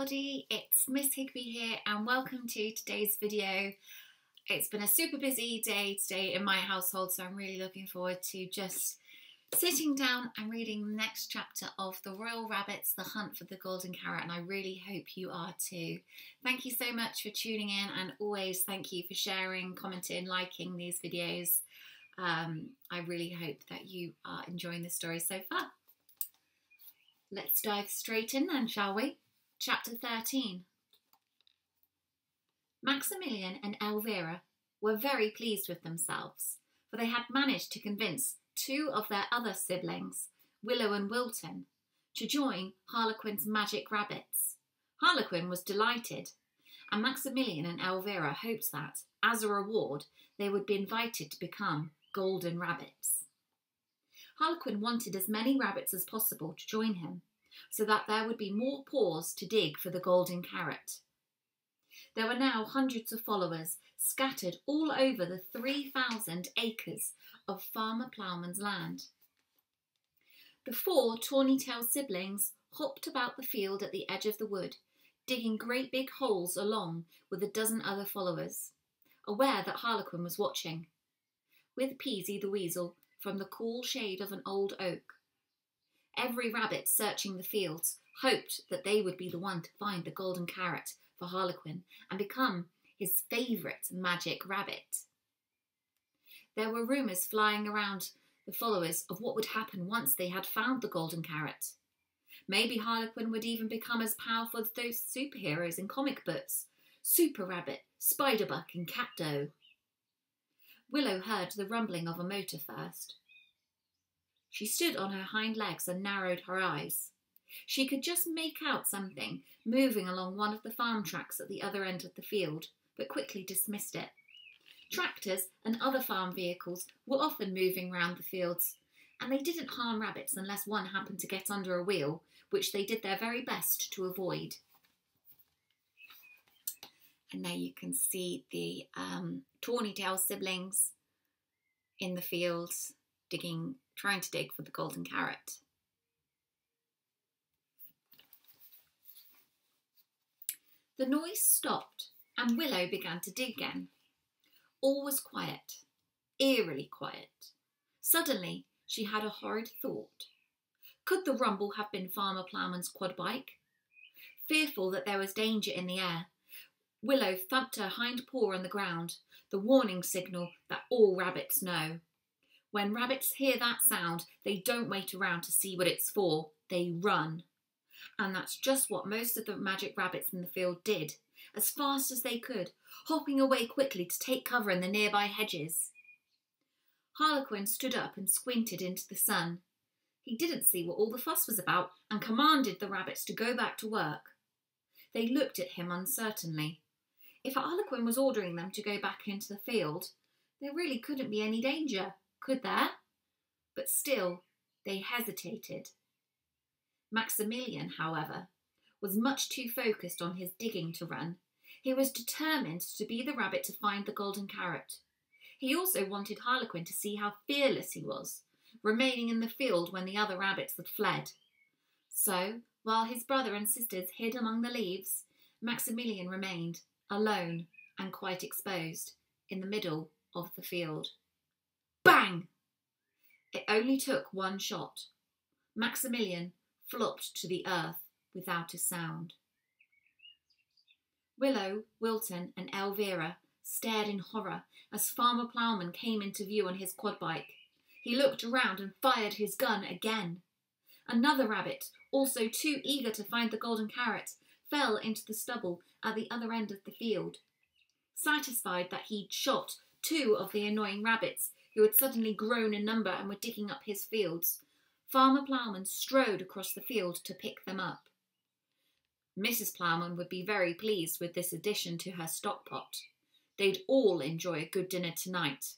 everybody, it's Miss Higby here and welcome to today's video. It's been a super busy day today in my household, so I'm really looking forward to just sitting down and reading the next chapter of The Royal Rabbits, The Hunt for the Golden Carrot, and I really hope you are too. Thank you so much for tuning in, and always thank you for sharing, commenting, liking these videos. I really hope that you are enjoying the story so far. Let's dive straight in then, shall we? Chapter 13. Maximilian and Elvira were very pleased with themselves, for they had managed to convince two of their other siblings, Willow and Wilton, to join Harlequin's magic rabbits. Harlequin was delighted, and Maximilian and Elvira hoped that, as a reward, they would be invited to become golden rabbits. Harlequin wanted as many rabbits as possible to join him, so that there would be more paws to dig for the golden carrot. There were now hundreds of followers scattered all over the 3,000 acres of Farmer Ploughman's land. The four tawny-tailed siblings hopped about the field at the edge of the wood, digging great big holes along with a dozen other followers, aware that Harlequin was watching, with Peasy the weasel from the cool shade of an old oak. Every rabbit searching the fields hoped that they would be the one to find the golden carrot for Harlequin and become his favourite magic rabbit. There were rumours flying around the followers of what would happen once they had found the golden carrot. Maybe Harlequin would even become as powerful as those superheroes in comic books, Super Rabbit, Spiderbuck and Catdo. Willow heard the rumbling of a motor first. She stood on her hind legs and narrowed her eyes. She could just make out something moving along one of the farm tracks at the other end of the field, but quickly dismissed it. Tractors and other farm vehicles were often moving round the fields, and they didn't harm rabbits unless one happened to get under a wheel, which they did their very best to avoid. And there you can see the tawny-tailed siblings in the fields trying to dig for the golden carrot. The noise stopped and Willow began to dig again. All was quiet, eerily quiet. Suddenly she had a horrid thought. Could the rumble have been Farmer Ploughman's quad bike? Fearful that there was danger in the air, Willow thumped her hind paw on the ground, the warning signal that all rabbits know. When rabbits hear that sound, they don't wait around to see what it's for, they run. And that's just what most of the magic rabbits in the field did, as fast as they could, hopping away quickly to take cover in the nearby hedges. Harlequin stood up and squinted into the sun. He didn't see what all the fuss was about and commanded the rabbits to go back to work. They looked at him uncertainly. If Harlequin was ordering them to go back into the field, there really couldn't be any danger, could there? But still, they hesitated. Maximilian, however, was much too focused on his digging to run. He was determined to be the rabbit to find the golden carrot. He also wanted Harlequin to see how fearless he was, remaining in the field when the other rabbits had fled. So, while his brother and sisters hid among the leaves, Maximilian remained, alone and quite exposed, in the middle of the field. Bang! It only took one shot. Maximilian flopped to the earth without a sound. Willow, Wilton and Elvira stared in horror as Farmer Ploughman came into view on his quad bike. He looked around and fired his gun again. Another rabbit, also too eager to find the golden carrot, fell into the stubble at the other end of the field. Satisfied that he'd shot two of the annoying rabbits who had suddenly grown in number and were digging up his fields, Farmer Ploughman strode across the field to pick them up. Mrs. Ploughman would be very pleased with this addition to her stock pot. They'd all enjoy a good dinner tonight.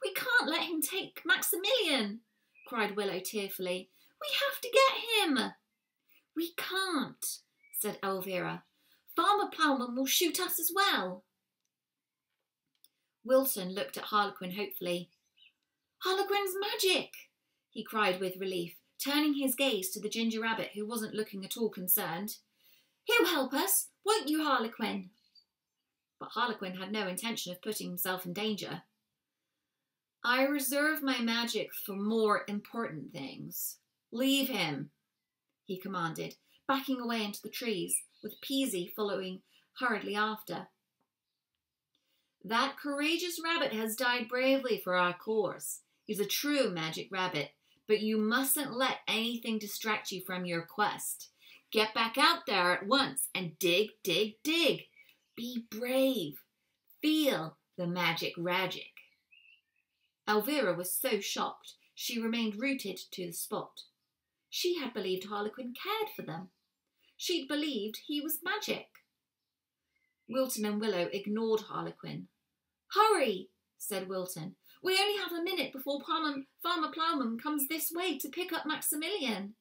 "We can't let him take Maximilian," cried Willow tearfully. "We have to get him." "We can't," said Elvira. "Farmer Ploughman will shoot us as well." Wilton looked at Harlequin hopefully. "Harlequin's magic!" he cried with relief, turning his gaze to the ginger rabbit who wasn't looking at all concerned. He'll help us, won't you, Harlequin? But Harlequin had no intention of putting himself in danger. I reserve my magic for more important things. Leave him, he commanded, backing away into the trees, with Peasy following hurriedly after. That courageous rabbit has died bravely for our cause. He's a true magic rabbit, but you mustn't let anything distract you from your quest. Get back out there at once and dig, dig, dig. Be brave. Feel the magic ragic. Elvira was so shocked she remained rooted to the spot. She had believed Harlequin cared for them. She'd believed he was magic. Wilton and Willow ignored Harlequin. Hurry, said Wilton. We only have a minute before Farmer Ploughman comes this way to pick up Maximilian.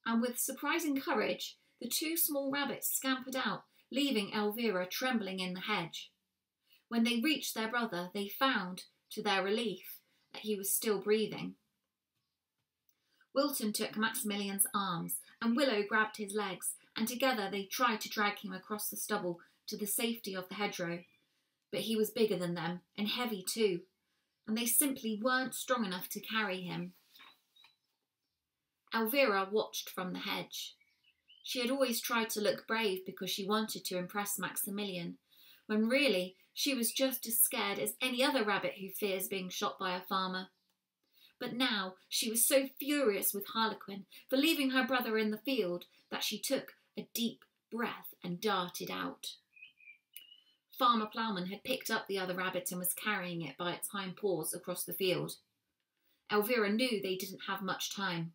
And with surprising courage, the two small rabbits scampered out, leaving Elvira trembling in the hedge. When they reached their brother, they found, to their relief, that he was still breathing. Wilton took Maximilian's arms, and Willow grabbed his legs, and together they tried to drag him across the stubble to the safety of the hedgerow. But he was bigger than them, and heavy too, and they simply weren't strong enough to carry him. Elvira watched from the hedge. She had always tried to look brave because she wanted to impress Maximilian, when really she was just as scared as any other rabbit who fears being shot by a farmer. But now she was so furious with Harlequin for leaving her brother in the field that she took a deep breath and darted out. Farmer Ploughman had picked up the other rabbit and was carrying it by its hind paws across the field. Elvira knew they didn't have much time.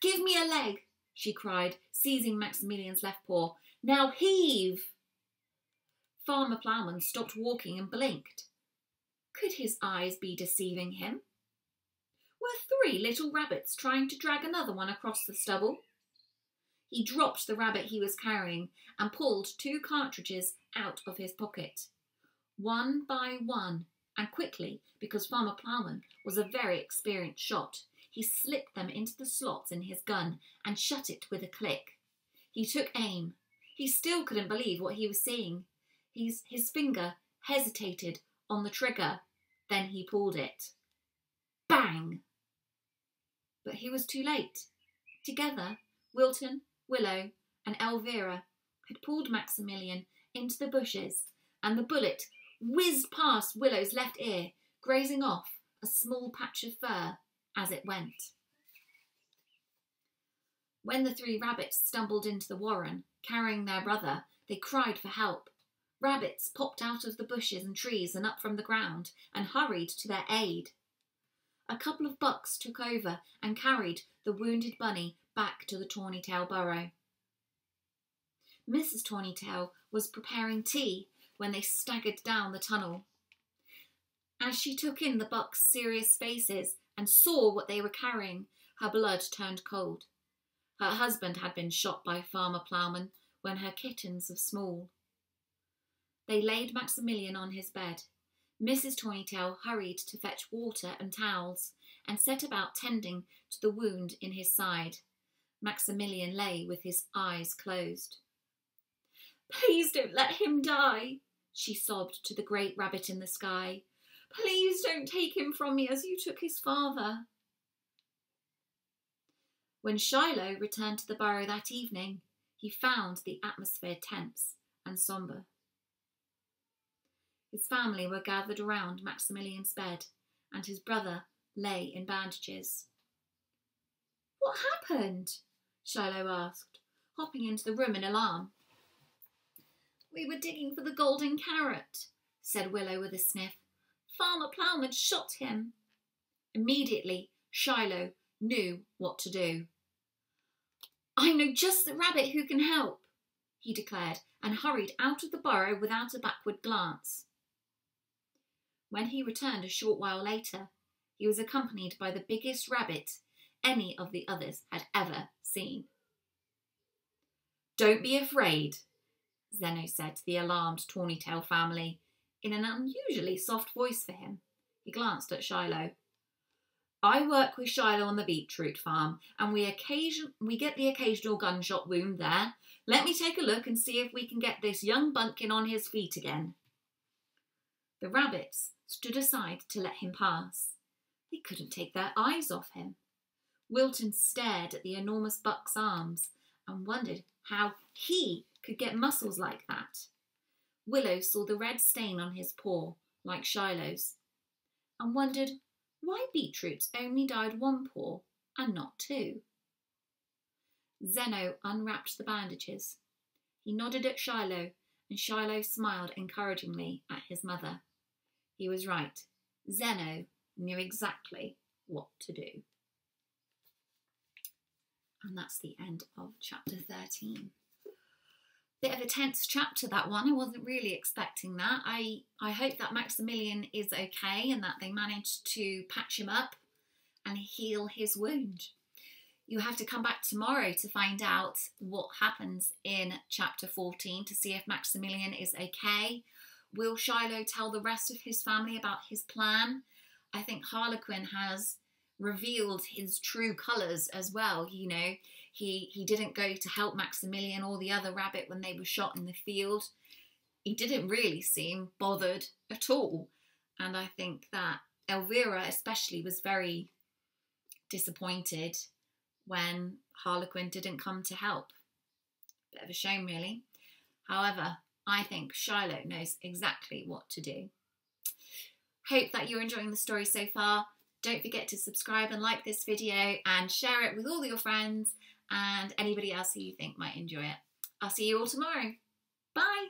Give me a leg, she cried, seizing Maximilian's left paw. Now heave! Farmer Ploughman stopped walking and blinked. Could his eyes be deceiving him? Were 3 little rabbits trying to drag another one across the stubble? He dropped the rabbit he was carrying and pulled 2 cartridges out of his pocket. One by one, and quickly, because Farmer Ploughman was a very experienced shot, he slipped them into the slots in his gun and shut it with a click. He took aim. He still couldn't believe what he was seeing. His finger hesitated on the trigger. Then he pulled it. Bang! But he was too late. Together, Wilton, Willow and Elvira had pulled Maximilian into the bushes, and the bullet whizzed past Willow's left ear, grazing off a small patch of fur as it went. When the 3 rabbits stumbled into the warren, carrying their brother, they cried for help. Rabbits popped out of the bushes and trees and up from the ground and hurried to their aid. A couple of bucks took over and carried the wounded bunny back to the Tawny-tail burrow. Mrs. Tawny-tail was preparing tea when they staggered down the tunnel. As she took in the bucks' serious faces and saw what they were carrying, her blood turned cold. Her husband had been shot by Farmer Ploughman when her kittens were small. They laid Maximilian on his bed. Mrs. Tawny-tail hurried to fetch water and towels and set about tending to the wound in his side. Maximilian lay with his eyes closed. Please don't let him die, she sobbed to the great rabbit in the sky. Please don't take him from me as you took his father. When Shiloh returned to the burrow that evening, he found the atmosphere tense and sombre. His family were gathered around Maximilian's bed, and his brother lay in bandages. What happened? Shiloh asked, hopping into the room in alarm. We were digging for the golden carrot, said Willow with a sniff. Farmer Ploughman shot him. Immediately, Shiloh knew what to do. I know just the rabbit who can help, he declared, and hurried out of the burrow without a backward glance. When he returned a short while later, he was accompanied by the biggest rabbit any of the others had ever seen. Don't be afraid, Zeno said to the alarmed Tawny-tail family in an unusually soft voice for him. He glanced at Shiloh. I work with Shiloh on the beetroot farm, and we get the occasional gunshot wound there. Let me take a look and see if we can get this young bumpkin on his feet again." The rabbits stood aside to let him pass. They couldn't take their eyes off him. Wilton stared at the enormous buck's arms and wondered how he could get muscles like that. Willow saw the red stain on his paw, like Shiloh's, and wondered why Beetroot's only dyed one paw and not two. Zeno unwrapped the bandages. He nodded at Shiloh, and Shiloh smiled encouragingly at his mother. He was right. Zeno knew exactly what to do. And that's the end of chapter 13. Bit of a tense chapter, that one. I wasn't really expecting that. I hope that Maximilian is okay and that they managed to patch him up and heal his wound. You have to come back tomorrow to find out what happens in chapter 14 to see if Maximilian is okay. Will Shiloh tell the rest of his family about his plan? I think Harlequin has revealed his true colours as well. You know, he didn't go to help Maximilian or the other rabbit when they were shot in the field. He didn't really seem bothered at all. And I think that Elvira especially was very disappointed when Harlequin didn't come to help. Bit of a shame, really. However, I think Shiloh knows exactly what to do. Hope that you're enjoying the story so far. Don't forget to subscribe and like this video and share it with all your friends and anybody else who you think might enjoy it. I'll see you all tomorrow. Bye!